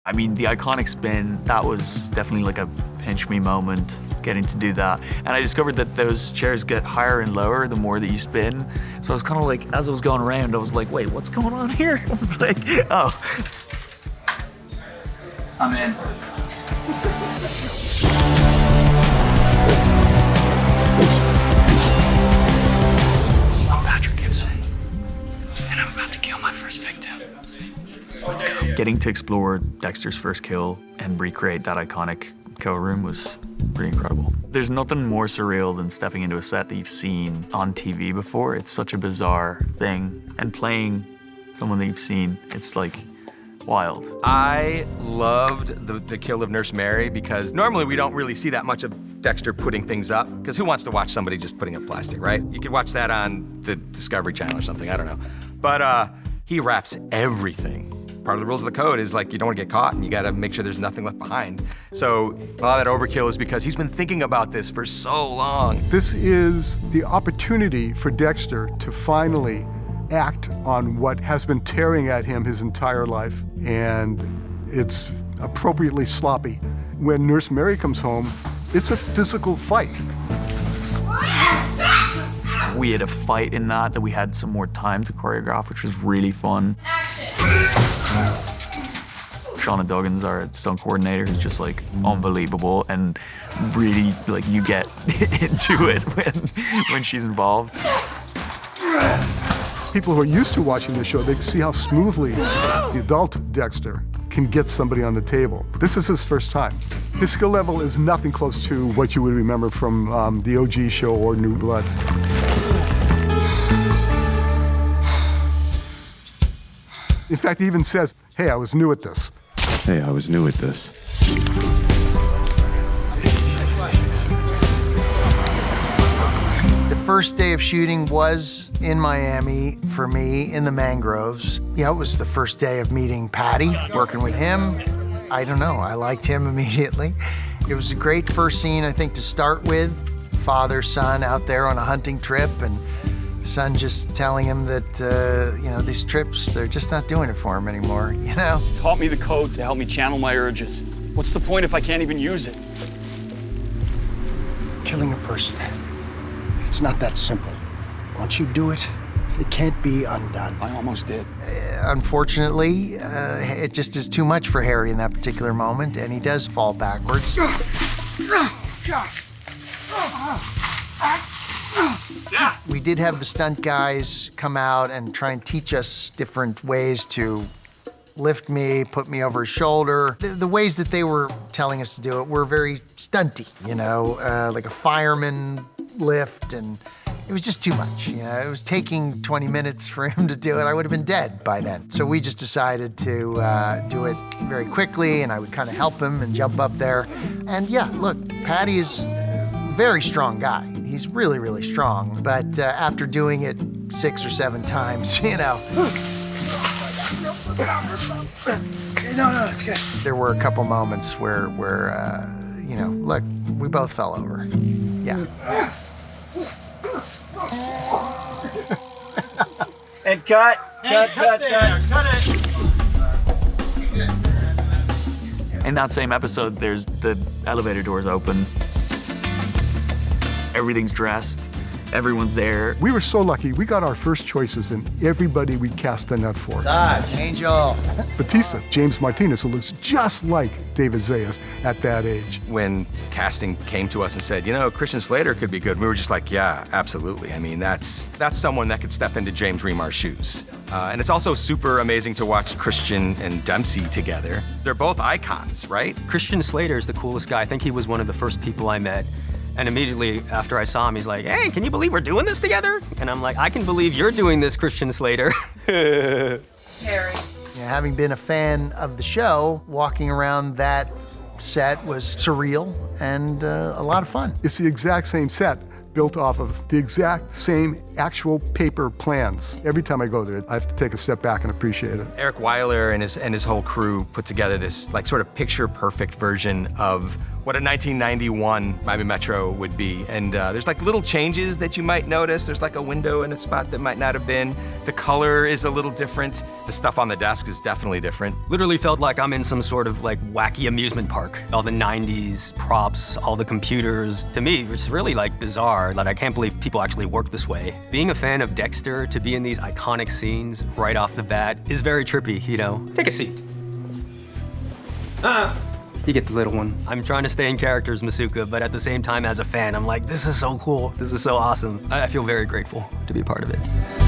I mean, the iconic spin, that was definitely like a pinch me moment, getting to do that. And I discovered that those chairs get higher and lower the more that you spin. So I was kind of like, as I was going around, I was like, wait, what's going on here? I was like, oh. I'm in. I'm Patrick Gibson, and I'm about to kill my first victim. Let's go. Getting to explore Dexter's first kill and recreate that iconic kill room was pretty incredible. There's nothing more surreal than stepping into a set that you've seen on TV before. It's such a bizarre thing. And playing someone that you've seen, it's like wild. I loved the kill of Nurse Mary because normally we don't really see that much of Dexter putting things up, because who wants to watch somebody just putting up plastic, right? You could watch that on the Discovery Channel or something, I don't know. But he wraps everything. Part of the rules of the code is like you don't want to get caught and you got to make sure there's nothing left behind. So a lot of that overkill is because he's been thinking about this for so long. This is the opportunity for Dexter to finally act on what has been tearing at him his entire life, and it's appropriately sloppy. When Nurse Mary comes home, it's a physical fight. We had a fight in that we had some more time to choreograph, which was really fun. Shauna Duggins, our stunt coordinator, who's just like unbelievable, and really like you get into it when she's involved. People who are used to watching the show, they can see how smoothly the adult Dexter can get somebody on the table. This is his first time. His skill level is nothing close to what you would remember from the OG show or New Blood. In fact, he even says, hey, I was new at this. Hey, I was new at this. The first day of shooting was in Miami for me, in the mangroves. You know, it was the first day of meeting Patty, working with him. I don't know, I liked him immediately. It was a great first scene, I think, to start with. Father, son out there on a hunting trip, and son just telling him that, you know, these trips, they're just not doing it for him anymore, you know? Taught me the code to help me channel my urges. What's the point if I can't even use it? Killing a person, it's not that simple. Once you do it, it can't be undone. I almost did. Unfortunately, it just is too much for Harry in that particular moment, and he does fall backwards. We did have the stunt guys come out and try and teach us different ways to lift me, put me over his shoulder. The ways that they were telling us to do it were very stunty, you know, like a fireman lift, and it was just too much. You know, it was taking 20 minutes for him to do it. I would have been dead by then. So we just decided to do it very quickly, and I would kind of help him and jump up there. And yeah, look, Patty is a very strong guy. He's really, really strong. But after doing it 6 or 7 times, you know. No, it's good. There were a couple moments where you know, look, we both fell over. Yeah. And cut it. In that same episode, there's the elevator doors open. Everything's dressed, everyone's there. We were so lucky, we got our first choices in everybody we cast the net for. Angel. Batista, James Martinez, who looks just like David Zayas at that age. When casting came to us and said, you know, Christian Slater could be good, we were just like, yeah, absolutely. I mean, that's someone that could step into James Remar's shoes. And it's also super amazing to watch Christian and Dempsey together. They're both icons, right? Christian Slater is the coolest guy. I think he was one of the first people I met. And immediately after I saw him, he's like, hey, can you believe we're doing this together? And I'm like, I can believe you're doing this, Christian Slater. Harry. Yeah, having been a fan of the show, walking around that set was surreal and a lot of fun. It's the exact same set built off of the exact same actual paper plans. Every time I go there, I have to take a step back and appreciate it. Eric Weiler and his whole crew put together this like sort of picture-perfect version of what a 1991 Miami Metro would be. And there's like little changes that you might notice. There's like a window in a spot that might not have been. The color is a little different. The stuff on the desk is definitely different. Literally felt like I'm in some sort of like wacky amusement park. All the 90s props, all the computers. To me, it's really like bizarre. Like I can't believe people actually work this way. Being a fan of Dexter, to be in these iconic scenes right off the bat is very trippy, you know? Take a seat. You get the little one. I'm trying to stay in character as Masuka, but at the same time, as a fan, I'm like, this is so cool. This is so awesome. I feel very grateful to be a part of it.